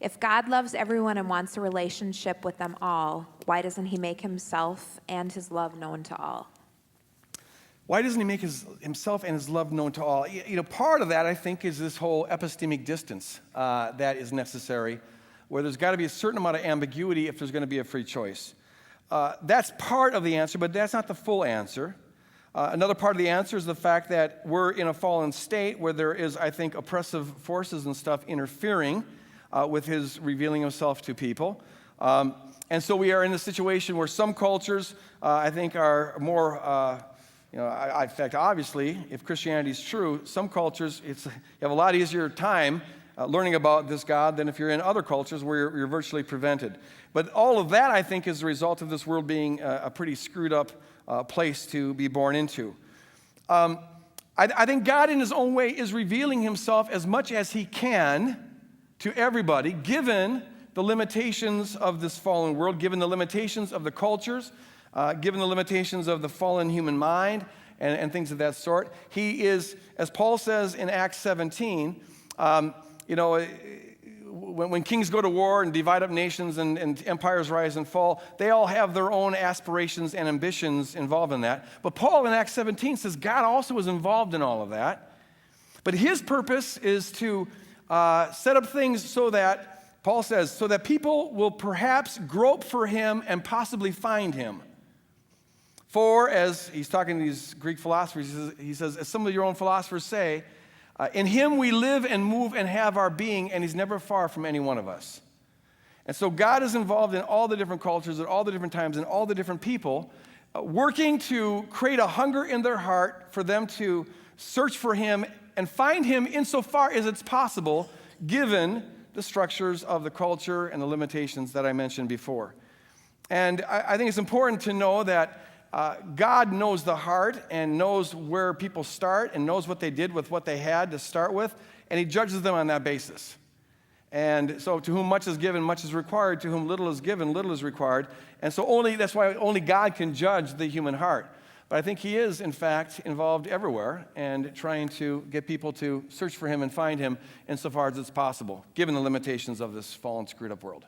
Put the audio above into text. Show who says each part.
Speaker 1: If God loves everyone and wants a relationship with them all, why doesn't he make himself and his love known to all?
Speaker 2: Why doesn't he make himself and his love known to all? Part of that, I think, is this whole epistemic distance that is necessary, where there's got to be a certain amount of ambiguity if there's going to be a free choice. That's part of the answer, but that's not the full answer. Another part of the answer is the fact that we're in a fallen state where there is, I think, oppressive forces and stuff interfering with his revealing himself to people. And so we are in a situation where some cultures, I think, are more... in fact, obviously, if Christianity is true, some cultures, you have a lot easier time learning about this God than if you're in other cultures where you're virtually prevented. But all of that, I think, is the result of this world being a pretty screwed up place to be born into. I think God, in his own way, is revealing himself as much as he can to everybody, given the limitations of this fallen world, given the limitations of the cultures, given the limitations of the fallen human mind and things of that sort. He is, as Paul says in Acts 17, when kings go to war and divide up nations and empires rise and fall, they all have their own aspirations and ambitions involved in that. But Paul in Acts 17 says God also is involved in all of that. But his purpose is to set up things so that, Paul says, so that people will perhaps grope for him and possibly find him. For, as he's talking to these Greek philosophers, he says, as some of your own philosophers say, in him we live and move and have our being, and he's never far from any one of us. And so God is involved in all the different cultures at all the different times and all the different people, working to create a hunger in their heart for them to search for him and find him insofar as it's possible, given the structures of the culture and the limitations that I mentioned before. And I think it's important to know that God knows the heart and knows where people start and knows what they did with what they had to start with, and he judges them on that basis. And so to whom much is given, much is required. To whom little is given, little is required. And so that's why only God can judge the human heart. But I think he is, in fact, involved everywhere and trying to get people to search for him and find him insofar as it's possible, given the limitations of this fallen, screwed up world.